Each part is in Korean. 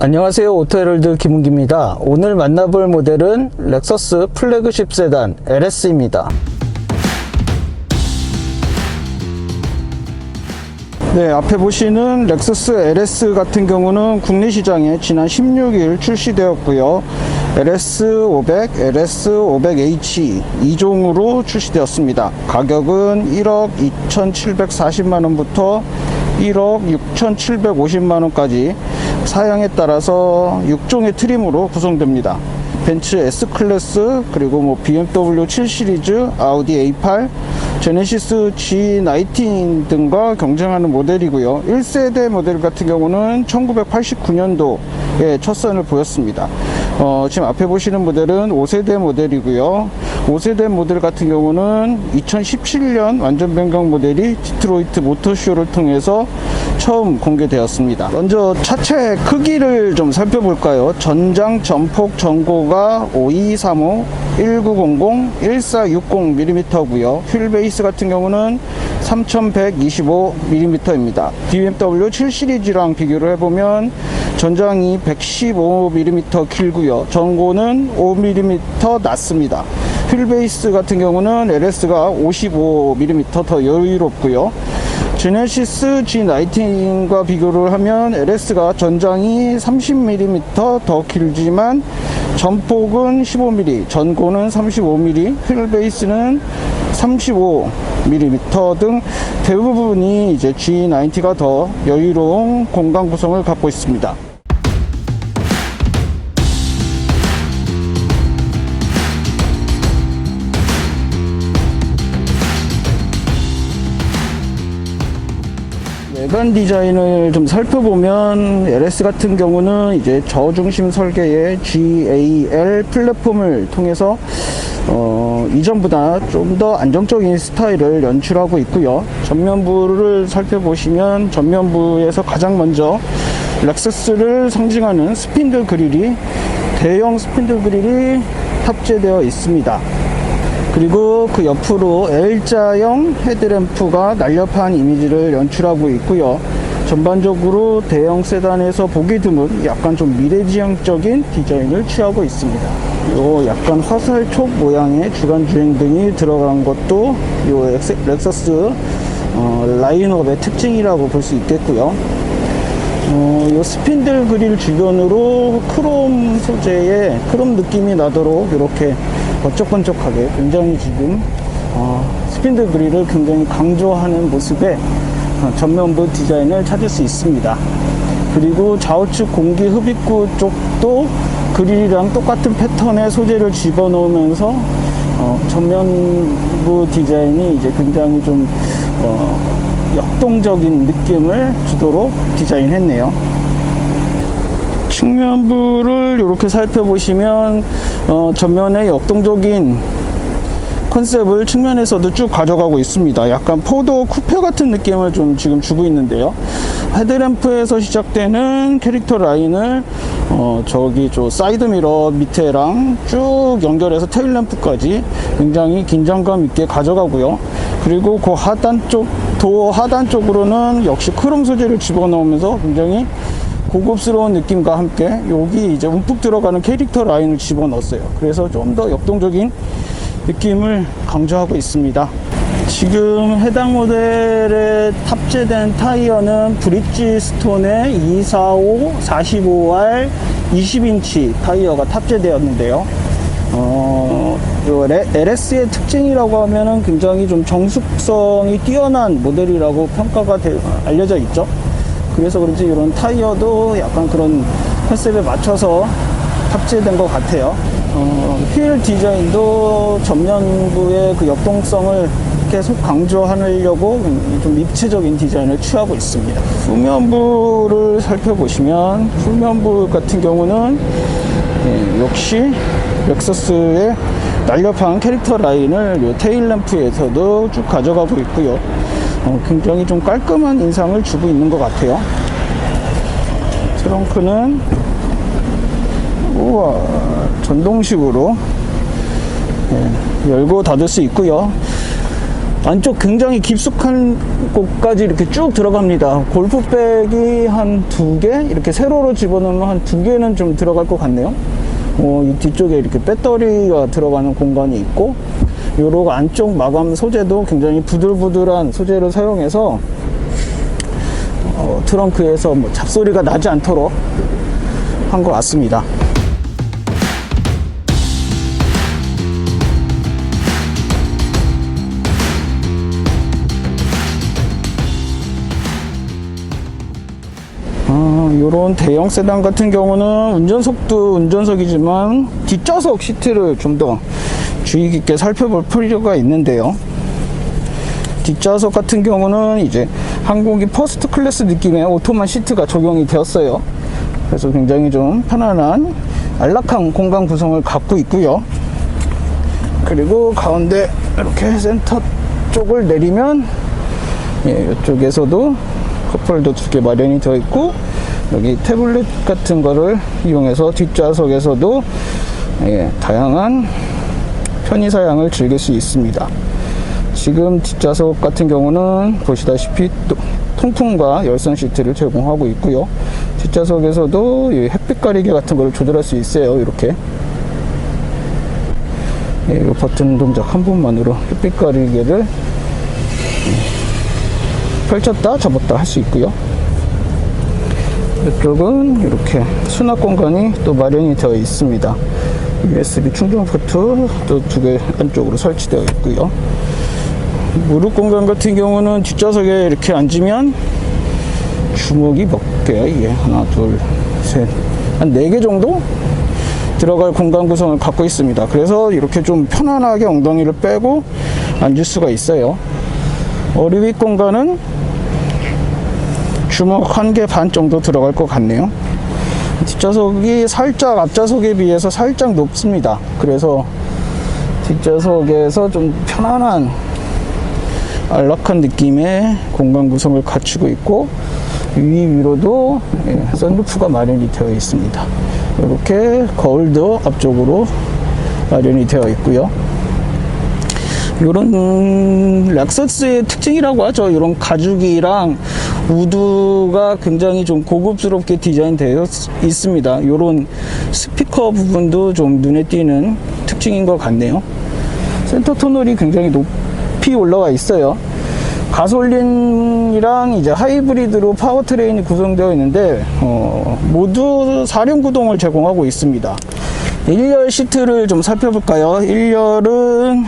안녕하세요, 오토헤럴드 김은기입니다. 오늘 만나볼 모델은 렉서스 플래그십 세단 LS입니다. 네, 앞에 보시는 렉서스 LS 같은 경우는 국내 시장에 지난 16일 출시되었고요. LS500, LS500H 2종으로 출시되었습니다. 가격은 1억 2,740만원부터 1억 6,750만원까지 사양에 따라서 6종의 트림으로 구성됩니다. 벤츠 S클래스, 그리고 BMW 7 시리즈, 아우디 A8, 제네시스 G19 등과 경쟁하는 모델이고요. 1세대 모델 같은 경우는 1989년도에 첫 선을 보였습니다. 지금 앞에 보시는 모델은 5세대 모델이고요. 5세대 모델 같은 경우는 2017년 완전 변경 모델이 디트로이트 모터쇼를 통해서 처음 공개되었습니다. 먼저 차체 크기를 좀 살펴볼까요? 전장 전폭 전고가 5235, 1900, 1460mm고요. 휠 베이스 같은 경우는 3125mm입니다. BMW 7 시리즈랑 비교를 해보면 전장이 115mm 길고요. 전고는 5mm 낮습니다. 휠 베이스 같은 경우는 LS가 55mm 더 여유롭고요. 제네시스 G19과 비교를 하면 LS가 전장이 30mm 더 길지만 전폭은 15mm, 전고는 35mm, 휠 베이스는 35mm 등 대부분이 이제 G90가 더 여유로운 공간 구성을 갖고 있습니다. 외관 디자인을 좀 살펴보면 LS 같은 경우는 이제 저중심 설계의 GAL 플랫폼을 통해서 이전보다 좀 더 안정적인 스타일을 연출하고 있고요. 전면부를 살펴보시면 전면부에서 가장 먼저 렉서스를 상징하는 스핀들 그릴이 대형 스핀들 그릴이 탑재되어 있습니다. 그리고 그 옆으로 L자형 헤드램프가 날렵한 이미지를 연출하고 있고요. 전반적으로 대형 세단에서 보기 드문 약간 좀 미래지향적인 디자인을 취하고 있습니다. 요 약간 화살촉 모양의 주간 주행등이 들어간 것도 요 렉서스 라인업의 특징이라고 볼 수 있겠고요. 요 스핀들 그릴 주변으로 크롬 소재의 크롬 느낌이 나도록 이렇게 번쩍번쩍하게 굉장히 지금 스핀들 그릴을 굉장히 강조하는 모습의 전면부 디자인을 찾을 수 있습니다. 그리고 좌우측 공기 흡입구 쪽도 그릴이랑 똑같은 패턴의 소재를 집어넣으면서 전면부 디자인이 이제 굉장히 좀 역동적인 느낌을 주도록 디자인했네요. 측면부를 이렇게 살펴보시면 전면의 역동적인 컨셉을 측면에서도 쭉 가져가고 있습니다. 약간 포도 쿠페 같은 느낌을 좀 지금 주고 있는데요. 헤드램프에서 시작되는 캐릭터 라인을 저기 저 사이드 미러 밑에랑 쭉 연결해서 테일램프까지 굉장히 긴장감 있게 가져가고요. 그리고 그 하단 쪽, 도어 하단 쪽으로는 역시 크롬 소재를 집어넣으면서 굉장히 고급스러운 느낌과 함께 여기 이제 움푹 들어가는 캐릭터 라인을 집어넣었어요. 그래서 좀 더 역동적인 느낌을 강조하고 있습니다. 지금 해당 모델에 탑재된 타이어는 브릿지스톤의 245, 45R 20인치 타이어가 탑재되었는데요. LS의 특징이라고 하면은 굉장히 좀 정숙성이 뛰어난 모델이라고 평가가 알려져 있죠. 그래서 그런지 이런 타이어도 약간 그런 컨셉에 맞춰서 탑재된 것 같아요. 휠 디자인도 전면부의 그 역동성을 계속 강조하려고 좀 입체적인 디자인을 취하고 있습니다. 후면부를 살펴보시면 후면부 같은 경우는 역시 렉서스의 날렵한 캐릭터 라인을 이 테일 램프에서도 쭉 가져가고 있고요. 굉장히 좀 깔끔한 인상을 주고 있는 것 같아요. 트렁크는 우와, 전동식으로 열고 닫을 수 있고요. 안쪽 굉장히 깊숙한 곳까지 이렇게 쭉 들어갑니다. 골프백이 한 2개, 이렇게 세로로 집어넣으면 한 2개는 좀 들어갈 것 같네요. 이 뒤쪽에 이렇게 배터리가 들어가는 공간이 있고, 요런 안쪽 마감 소재도 굉장히 부들부들한 소재를 사용해서 트렁크에서 뭐 잡소리가 나지 않도록 한 것 같습니다. 요런 대형 세단 같은 경우는 운전석도 운전석이지만 뒷좌석 시트를 좀 더 주의 깊게 살펴볼 필요가 있는데요. 뒷좌석 같은 경우는 이제 항공기 퍼스트 클래스 느낌의 오토만 시트가 적용이 되었어요. 그래서 굉장히 좀 편안한 안락한 공간 구성을 갖고 있고요. 그리고 가운데 이렇게 센터 쪽을 내리면 이쪽에서도 컵홀더 2개 마련이 되어 있고, 여기 태블릿 같은 거를 이용해서 뒷좌석에서도 다양한 편의 사양을 즐길 수 있습니다. 지금 뒷좌석 같은 경우는 보시다시피 통풍과 열선 시트를 제공하고 있고요. 뒷좌석에서도 햇빛 가리개 같은 거를 조절할 수 있어요. 이렇게 이 버튼 동작 한 번만으로 햇빛 가리개를 펼쳤다 접었다 할 수 있고요. 이쪽은 이렇게 수납 공간이 또 마련이 되어 있습니다. USB 충전 포트 또 2개 안쪽으로 설치되어 있고요. 무릎 공간 같은 경우는 뒷좌석에 이렇게 앉으면 주먹이 몇 개? 이게 하나, 둘, 셋, 한 4개 정도 들어갈 공간 구성을 갖고 있습니다. 그래서 이렇게 좀 편안하게 엉덩이를 빼고 앉을 수가 있어요. 머리 윗 공간은 주먹 1개 반 정도 들어갈 것 같네요. 뒷좌석이 살짝 앞좌석에 비해서 살짝 높습니다. 그래서 뒷좌석에서 좀 편안한 안락한 느낌의 공간 구성을 갖추고 있고, 위로도 선루프가 마련이 되어 있습니다. 이렇게 거울도 앞쪽으로 마련이 되어 있고요. 이런 렉서스의 특징이라고 하죠. 이런 가죽이랑 우드가 굉장히 좀 고급스럽게 디자인되어 있습니다. 이런 스피커 부분도 좀 눈에 띄는 특징인 것 같네요. 센터 터널이 굉장히 높이 올라와 있어요. 가솔린이랑 이제 하이브리드로 파워트레인이 구성되어 있는데 모두 4륜구동을 제공하고 있습니다. 1열 시트를 좀 살펴볼까요? 1열은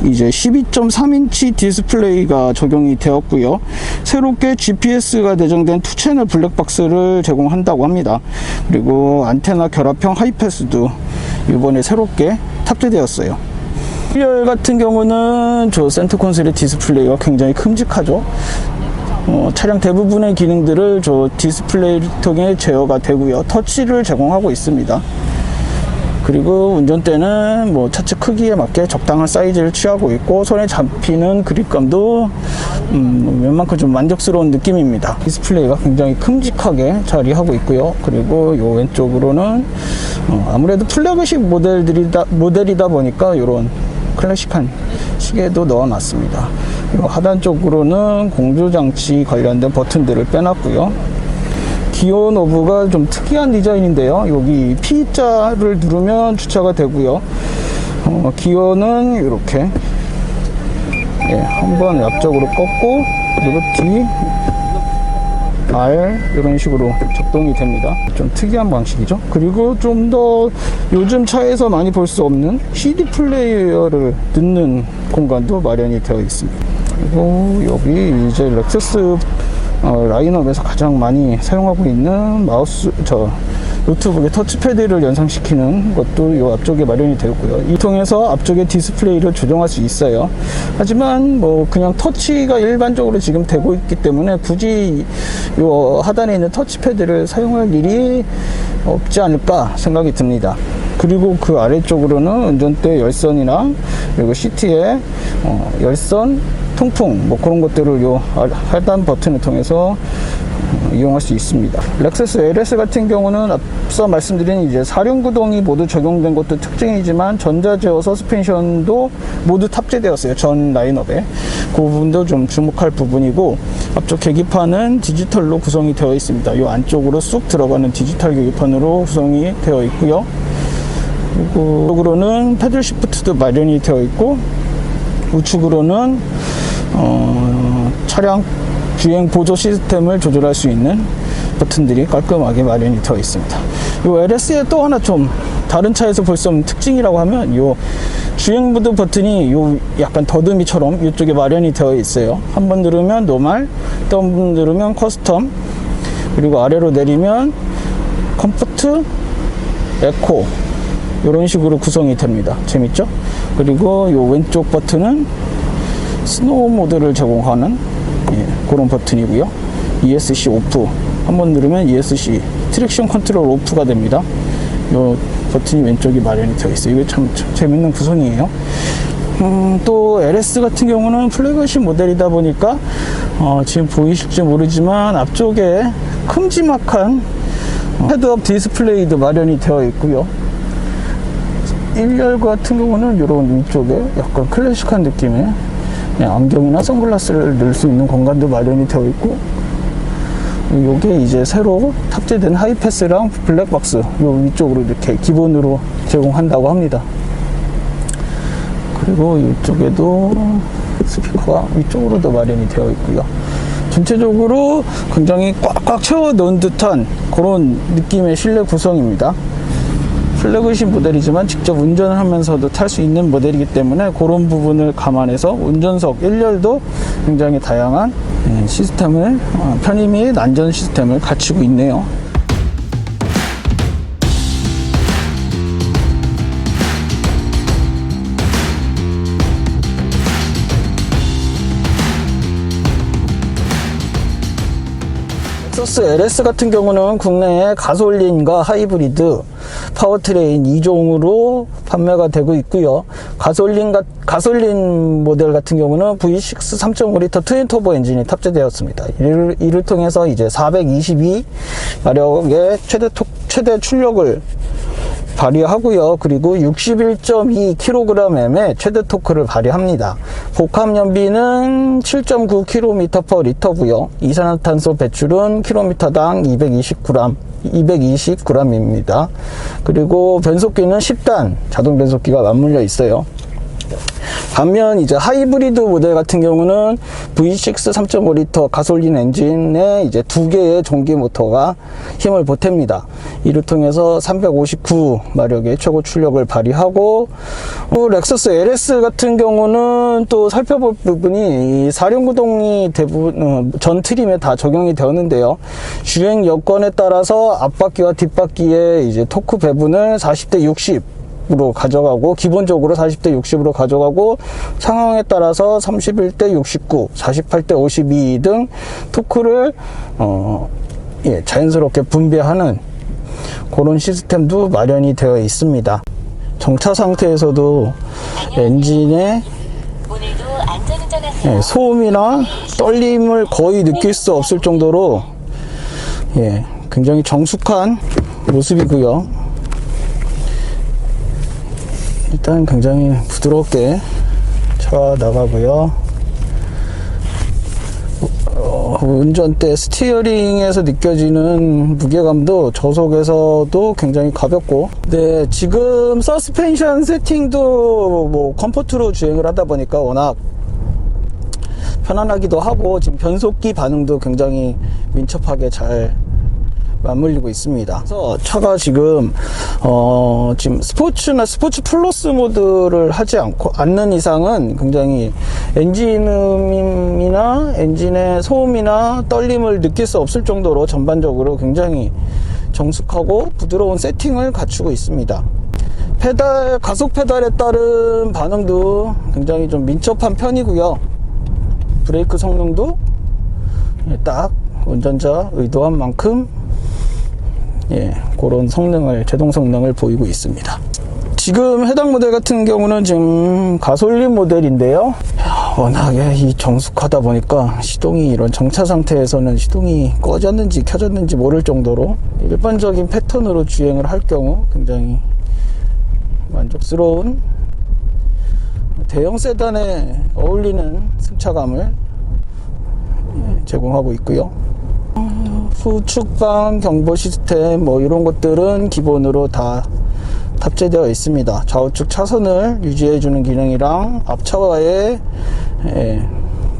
이제 12.3인치 디스플레이가 적용이 되었고요. 새롭게 GPS가 내장된 2채널 블랙박스를 제공한다고 합니다. 그리고 안테나 결합형 하이패스도 이번에 새롭게 탑재되었어요. 1열 같은 경우는 저 센터 콘솔의 디스플레이가 굉장히 큼직하죠. 차량 대부분의 기능들을 저 디스플레이를 통해 제어가 되고요. 터치를 제공하고 있습니다. 그리고 운전대는 뭐 차체 크기에 맞게 적당한 사이즈를 취하고 있고, 손에 잡히는 그립감도 웬만큼 좀 만족스러운 느낌입니다. 디스플레이가 굉장히 큼직하게 자리하고 있고요. 그리고 요 왼쪽으로는 아무래도 플래그십 모델이다 보니까 이런 클래식한 시계도 넣어놨습니다. 하단 쪽으로는 공조장치 관련된 버튼들을 빼놨고요. 기어 노브가 좀 특이한 디자인인데요. 여기 P자를 누르면 주차가 되고요. 기어는 이렇게 한번 앞쪽으로 꺾고, 그리고 D, R 이런 식으로 작동이 됩니다. 좀 특이한 방식이죠. 그리고 좀 더 요즘 차에서 많이 볼 수 없는 CD 플레이어를 넣는 공간도 마련이 되어 있습니다. 그리고 여기 이제 렉서스 라인업에서 가장 많이 사용하고 있는 마우스, 노트북의 터치패드를 연상시키는 것도 이 앞쪽에 마련이 되었고요. 이 통해서 앞쪽에 디스플레이를 조정할 수 있어요. 하지만 뭐 그냥 터치가 일반적으로 지금 되고 있기 때문에 굳이 이 하단에 있는 터치패드를 사용할 일이 없지 않을까 생각이 듭니다. 그리고 그 아래쪽으로는 운전대 열선이나 그리고 시트에 열선, 통풍 뭐 그런 것들을 요 하단 버튼을 통해서 이용할 수 있습니다. 렉서스 LS 같은 경우는 앞서 말씀드린 이제 4륜구동이 모두 적용된 것도 특징이지만 전자 제어 서스펜션도 모두 탑재되었어요. 전 라인업에. 그 부분도 좀 주목할 부분이고, 앞쪽 계기판은 디지털로 구성이 되어 있습니다. 이 안쪽으로 쑥 들어가는 디지털 계기판으로 구성이 되어 있고요. 그리고 우측으로는 패들 시프트도 마련이 되어 있고, 우측으로는 차량 주행 보조 시스템을 조절할 수 있는 버튼들이 깔끔하게 마련이 되어 있습니다. 이 LS의 또 하나 좀 다른 차에서 볼 수 없는 특징이라고 하면 이 주행 모드 버튼이 요 약간 더듬이처럼 이쪽에 마련이 되어 있어요. 한 번 누르면 노멀, 또 한 번 누르면 커스텀, 그리고 아래로 내리면 컴포트, 에코, 이런 식으로 구성이 됩니다. 재밌죠? 그리고 요 왼쪽 버튼은 스노우 모드를 제공하는 그런 버튼이고요. ESC 오프, 한번 누르면 ESC 트랙션 컨트롤 오프가 됩니다. 이 버튼이 왼쪽에 마련이 되어 있어요. 이게 참 재밌는 구성이에요. 또 LS 같은 경우는 플래그십 모델이다 보니까 지금 보이실지 모르지만 앞쪽에 큼지막한 헤드업 디스플레이도 마련이 되어 있고요. 1열 같은 경우는 이런 위쪽에 약간 클래식한 느낌의 안경이나 선글라스를 넣을 수 있는 공간도 마련이 되어 있고, 요게 이제 새로 탑재된 하이패스랑 블랙박스 요 위쪽으로 이렇게 기본으로 제공한다고 합니다. 그리고 이쪽에도 스피커가 위쪽으로도 마련이 되어 있고요. 전체적으로 굉장히 꽉꽉 채워 넣은 듯한 그런 느낌의 실내 구성입니다. 플래그십 모델이지만 직접 운전을 하면서도 탈 수 있는 모델이기 때문에 그런 부분을 감안해서 운전석 1열도 굉장히 다양한 시스템을, 편의 및 안전 시스템을 갖추고 있네요. 렉서스 LS 같은 경우는 국내에 가솔린과 하이브리드 파워트레인 2종으로 판매가 되고 있고요. 가솔린 모델 같은 경우는 V6 3.5L 트윈터보 엔진이 탑재되었습니다. 이를 통해서 이제 422마력의 최대 출력을 발휘하고요. 그리고 61.2kgm의 최대 토크를 발휘합니다. 복합 연비는 7.9km/L고요. 이산화탄소 배출은 km당 220g입니다. 그리고 변속기는 10단 자동 변속기가 맞물려 있어요. 반면 이제 하이브리드 모델 같은 경우는 V6 3.5L 가솔린 엔진에 이제 2개의 전기 모터가 힘을 보탭니다. 이를 통해서 359마력의 최고 출력을 발휘하고, 렉서스 LS 같은 경우는 또 살펴볼 부분이 이 4륜구동이 대부분 전 트림에 다 적용이 되었는데요. 주행 여건에 따라서 앞바퀴와 뒷바퀴의 이제 토크 배분을 40대 60 으로 가져가고, 기본적으로 40대 60으로 가져가고, 상황에 따라서 31대 69, 48대 52 등 토크를 자연스럽게 분배하는 그런 시스템도 마련이 되어 있습니다. 정차 상태에서도 엔진의 소음이나 떨림을 거의 느낄 수 없을 정도로 굉장히 정숙한 모습이고요. 일단 굉장히 부드럽게 차가 나가고요. 운전대 스티어링에서 느껴지는 무게감도 저속에서도 굉장히 가볍고, 네, 지금 서스펜션 세팅도 뭐 컴포트로 주행을 하다 보니까 워낙 편안하기도 하고, 지금 변속기 반응도 굉장히 민첩하게 잘 맞물리고 있습니다. 그래서 차가 지금 스포츠나 스포츠 플러스 모드를 하지 않는 이상은 굉장히 엔진음이나 엔진의 소음이나 떨림을 느낄 수 없을 정도로 전반적으로 굉장히 정숙하고 부드러운 세팅을 갖추고 있습니다. 가속 페달에 따른 반응도 굉장히 좀 민첩한 편이고요. 브레이크 성능도 딱 운전자 의도한 만큼 그런 제동 성능을 보이고 있습니다. 지금 해당 모델 같은 경우는 지금 가솔린 모델인데요. 워낙에 이 정숙하다 보니까 시동이 이런 정차 상태에서는 시동이 꺼졌는지 켜졌는지 모를 정도로 일반적인 패턴으로 주행을 할 경우 굉장히 만족스러운 대형 세단에 어울리는 승차감을 제공하고 있고요. 후측방 경보 시스템 뭐 이런 것들은 기본으로 다 탑재되어 있습니다. 좌우측 차선을 유지해주는 기능이랑 앞차와의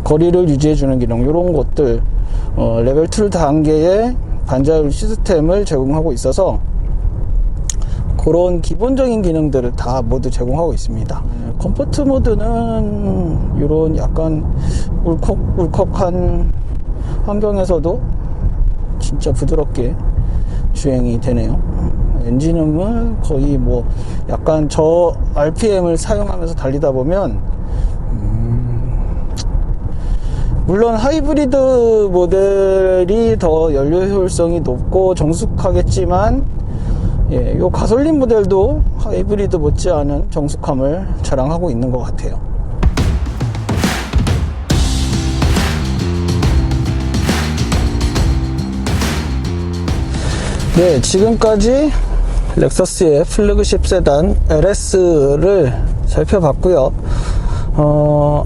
거리를 유지해주는 기능, 이런 것들 레벨 2 단계의 반자율 시스템을 제공하고 있어서 그런 기본적인 기능들을 다 모두 제공하고 있습니다. 컴포트 모드는 이런 약간 울컥울컥한 환경에서도 진짜 부드럽게 주행이 되네요. 엔진음은 거의 뭐 약간 저 RPM을 사용하면서 달리다 보면 물론 하이브리드 모델이 더 연료 효율성이 높고 정숙하겠지만 요 가솔린 모델도 하이브리드 못지않은 정숙함을 자랑하고 있는 것 같아요. 네, 지금까지 렉서스의 플래그십 세단 LS를 살펴봤고요.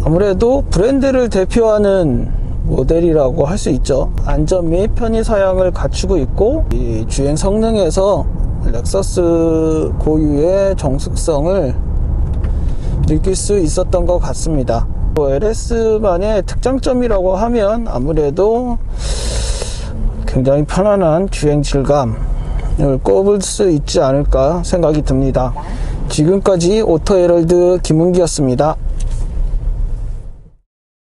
아무래도 브랜드를 대표하는 모델이라고 할 수 있죠. 안전 및 편의 사양을 갖추고 있고, 이 주행 성능에서 렉서스 고유의 정숙성을 느낄 수 있었던 것 같습니다. LS만의 특장점이라고 하면 아무래도 굉장히 편안한 주행 질감을 꼽을 수 있지 않을까 생각이 듭니다. 지금까지 오토헤럴드 김은기였습니다.